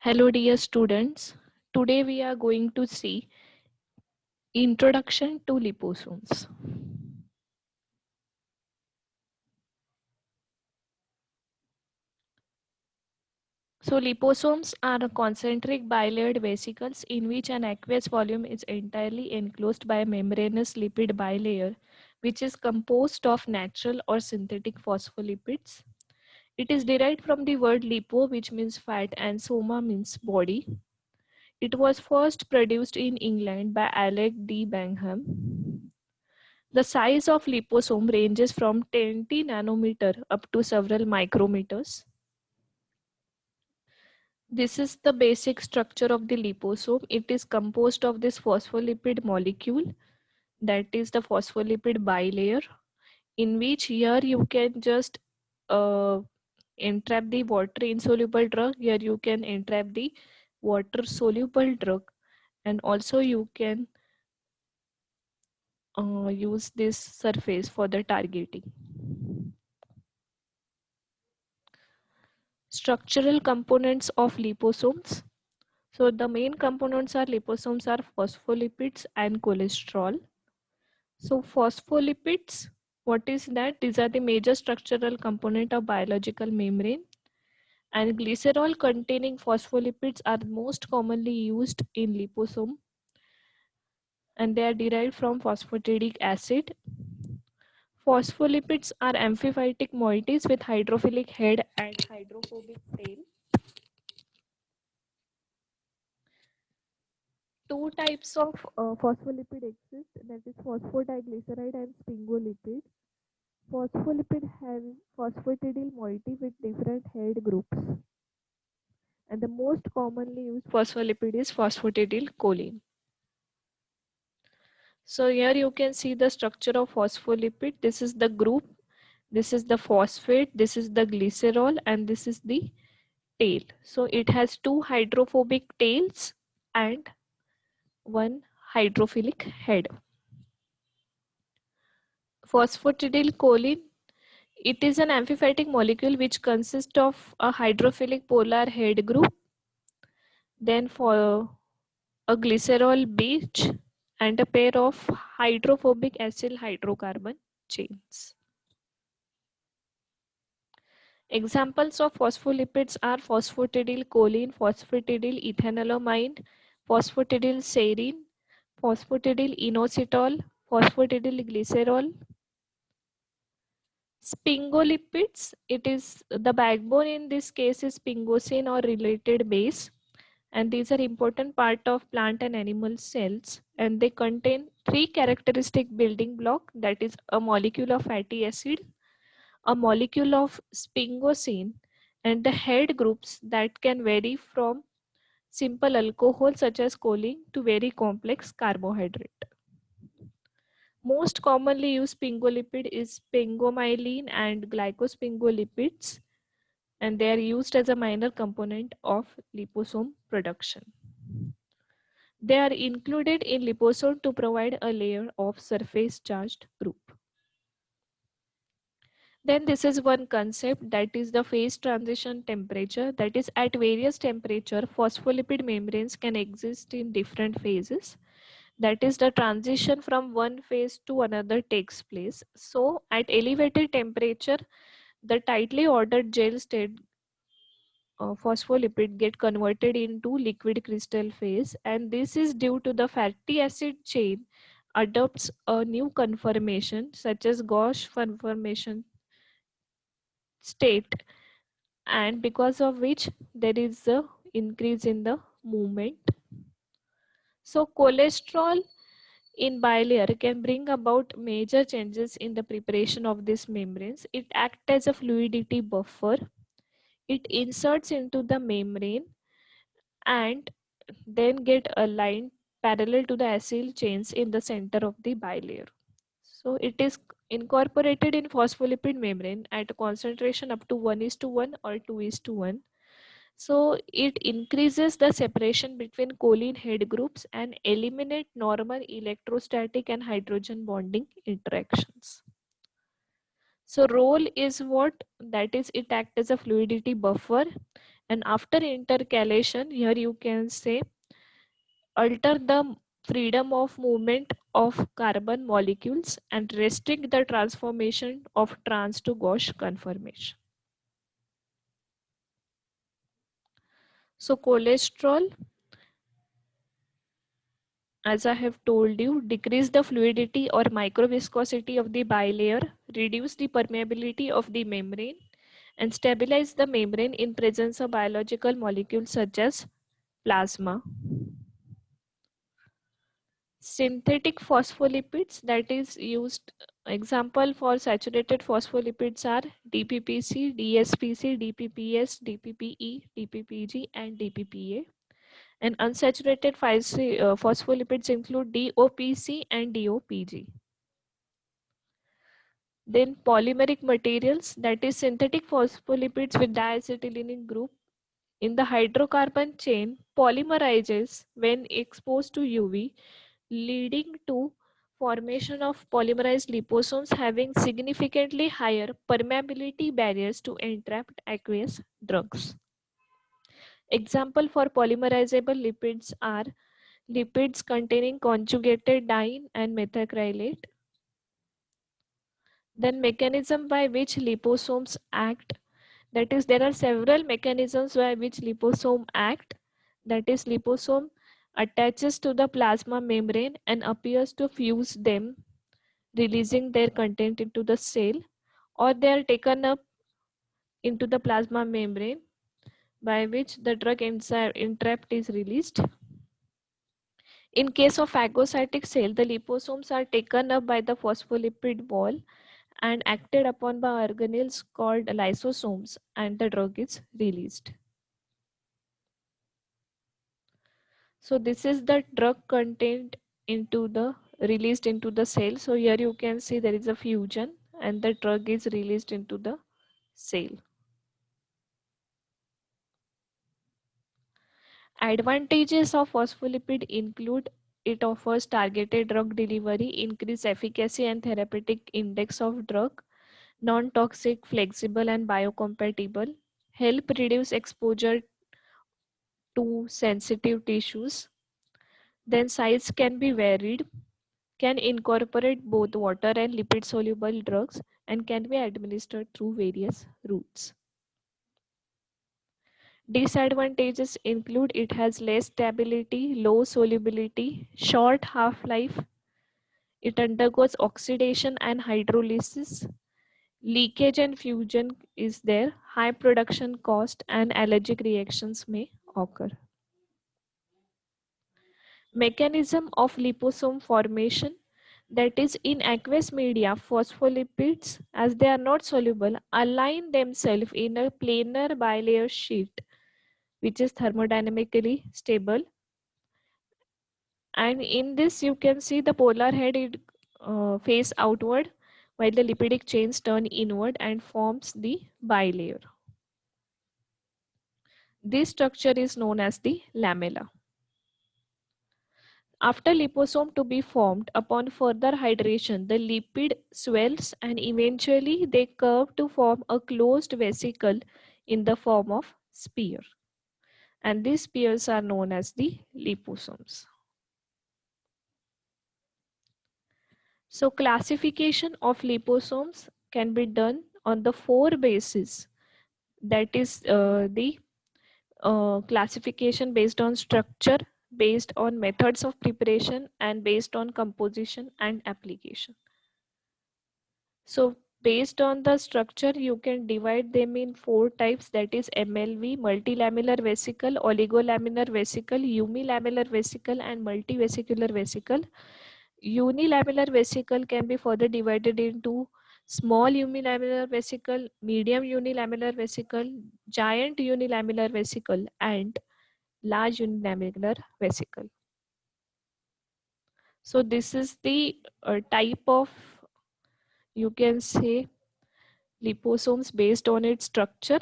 Hello dear students, today we are going to see Introduction to Liposomes. So liposomes are concentric bilayered vesicles in which an aqueous volume is entirely enclosed by a membranous lipid bilayer which is composed of natural or synthetic phospholipids. It is derived from the word lipo, which means fat, and soma means body. It was first produced in England by Alec D. Bangham. The size of liposome ranges from 20 nanometer up to several micrometers. This is the basic structure of the liposome. It is composed of this phospholipid molecule, that is the phospholipid bilayer, in which here you can just uh, entrap the water insoluble drug. Here you can entrap the water soluble drug, and also you can use this surface for the targeting. Structural components of liposomes. So the main components are liposomes are phospholipids and cholesterol. So phospholipids, what is that? These are the major structural component of biological membrane, and glycerol containing phospholipids are most commonly used in liposome, and they are derived from phosphatidic acid. Phospholipids are amphiphytic moieties with hydrophilic head and hydrophobic tail. Two types of phospholipid exist, that is phosphodiglyceride and sphingolipid. Phospholipid have phosphatidyl moiety with different head groups, and the most commonly used phospholipid is phosphatidylcholine. So here you can see the structure of phospholipid. This is the group, this is the phosphate, this is the glycerol, and this is the tail. So it has two hydrophobic tails and one hydrophilic head. Phosphatidylcholine, it is an amphiphytic molecule which consists of a hydrophilic polar head group, then for a glycerol base and a pair of hydrophobic acyl hydrocarbon chains. Examples of phospholipids are phosphatidylcholine, phosphatidylethanolamine, phosphatidylserine, phosphatidylinositol, phosphatidylglycerol. Sphingolipids, it is the backbone in this case is sphingosine or related base, and these are important part of plant and animal cells, and they contain three characteristic building block, that is a molecule of fatty acid, a molecule of sphingosine, and the head groups that can vary from simple alcohol such as choline to very complex carbohydrate. Most commonly used sphingolipid is sphingomyelin and glycosphingolipids, and they are used as a minor component of liposome production. They are included in liposome to provide a layer of surface charged group. Then this is one concept, that is the phase transition temperature, that is at various temperature phospholipid membranes can exist in different phases. That is the transition from one phase to another takes place. So at elevated temperature, the tightly ordered gel state phospholipid get converted into liquid crystal phase, and this is due to the fatty acid chain adopts a new conformation such as Gauche conformation state, and because of which there is a increase in the movement. So cholesterol in bilayer can bring about major changes in the preparation of these membranes. It acts as a fluidity buffer. It inserts into the membrane and then get aligned parallel to the acyl chains in the center of the bilayer. So it is incorporated in phospholipid membrane at a concentration up to 1:1 or 2:1. So it increases the separation between choline head groups and eliminate normal electrostatic and hydrogen bonding interactions. So role is what? That is, it acts as a fluidity buffer, And after intercalation, here you can say alter the freedom of movement of carbon molecules and restrict the transformation of trans to Gauss conformation. So cholesterol, as I have told you, decrease the fluidity or microviscosity of the bilayer, reduce the permeability of the membrane, and stabilize the membrane in presence of biological molecules such as plasma. Synthetic phospholipids, that is used, example for saturated phospholipids are DPPC, DSPC, DPPS, DPPE, DPPG, and DPPA. And unsaturated phospholipids include DOPC and DOPG. Then polymeric materials, that is synthetic phospholipids with diacetylene group in the hydrocarbon chain polymerizes when exposed to UV, leading to formation of polymerized liposomes having significantly higher permeability barriers to entrapped aqueous drugs. Example for polymerizable lipids are lipids containing conjugated diene and methacrylate. Then mechanism by which liposomes act, that is there are several mechanisms by which liposome act, that is liposome attaches to the plasma membrane and appears to fuse them, releasing their content into the cell, or they are taken up into the plasma membrane by which the drug entrapped is released. In case of phagocytic cell, the liposomes are taken up by the phospholipid wall and acted upon by organelles called lysosomes, and the drug is released. So this is the drug content into the released into the cell. So here you can see there is a fusion and the drug is released into the cell. Advantages of phospholipid include it offers targeted drug delivery, increased efficacy and therapeutic index of drug, non-toxic, flexible and biocompatible, help reduce exposure to sensitive tissues. Then size can be varied, can incorporate both water and lipid soluble drugs, and can be administered through various routes. Disadvantages include it has less stability, low solubility, short half-life, it undergoes oxidation and hydrolysis, leakage and fusion is there, high production cost and allergic reactions may occur. Mechanism of liposome formation, that is in aqueous media phospholipids, as they are not soluble, align themselves in a planar bilayer sheet which is thermodynamically stable, and in this you can see the polar head face outward while the lipidic chains turn inward and forms the bilayer. This structure is known as the lamella. After liposome to be formed, upon further hydration, the lipid swells and eventually they curve to form a closed vesicle in the form of spear. And these spears are known as the liposomes. So classification of liposomes can be done on the four bases. That is the classification based on structure, based on methods of preparation, and based on composition and application. So based on the structure, you can divide them in four types, that is MLV, multilamellar vesicle, oligolaminar vesicle, unilamellar vesicle, and multivesicular vesicle. Unilamellar vesicle can be further divided into small unilamellar vesicle, medium unilamellar vesicle, giant unilamellar vesicle, and large unilamellar vesicle. So this is the type of, you can say, liposomes based on its structure,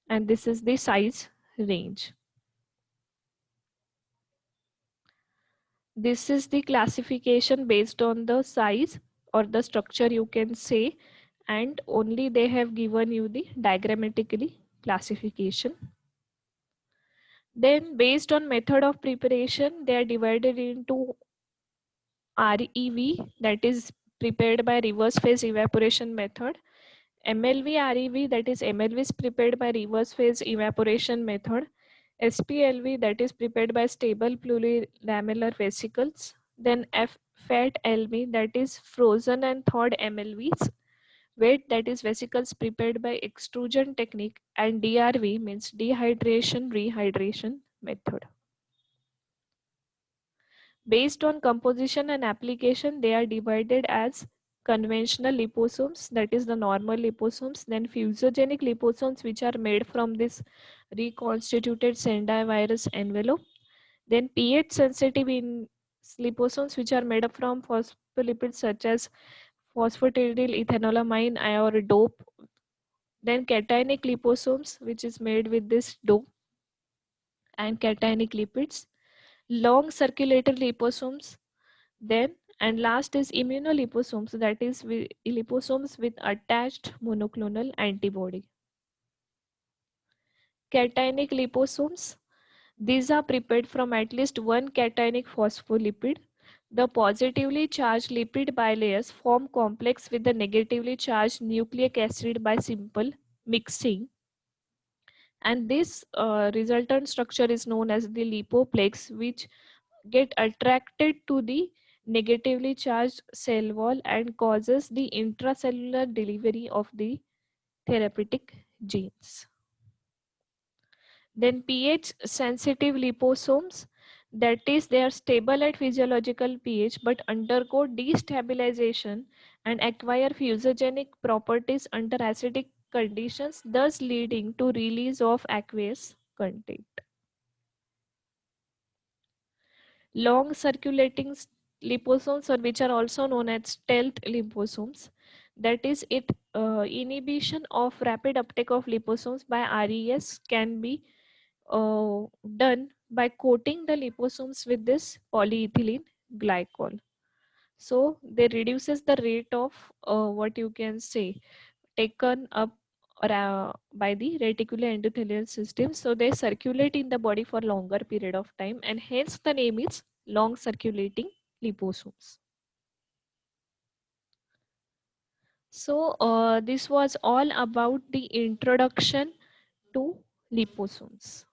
and this is the size range. This is the classification based on the size or the structure, you can say, and only they have given you the diagrammatically classification. Then based on method of preparation, they are divided into REV, that is prepared by reverse phase evaporation method. MLV REV, that is MLV is prepared by reverse phase evaporation method. SPLV, that is prepared by stable plurilamellar vesicles. Then FAT LV, that is frozen and thawed MLVs. Wet, that is vesicles prepared by extrusion technique. And DRV means dehydration rehydration method. Based on composition and application, they are divided as conventional liposomes, that is the normal liposomes, then fusogenic liposomes, which are made from this reconstituted Sendai virus envelope, then pH sensitive in liposomes, which are made up from phospholipids such as phosphatidyl ethanolamine or dope, then cationic liposomes, which is made with this dope and cationic lipids, long circulator liposomes, then and last is immunoliposomes, that is liposomes with attached monoclonal antibody. Cationic liposomes, these are prepared from at least one cationic phospholipid. The positively charged lipid bilayers form complex with the negatively charged nucleic acid by simple mixing, and this resultant structure is known as the lipoplex, which get attracted to the negatively charged cell wall and causes the intracellular delivery of the therapeutic genes. Then pH sensitive liposomes, that is they are stable at physiological pH but undergo destabilization and acquire fusogenic properties under acidic conditions, thus leading to release of aqueous content. Long circulating liposomes, or which are also known as stealth liposomes, that is it inhibition of rapid uptake of liposomes by RES can be done by coating the liposomes with this polyethylene glycol. So they reduces the rate of what you can say taken up or, by the reticular endothelial system. So they circulate in the body for longer period of time, and hence the name is long circulating liposomes. So this was all about the introduction to liposomes.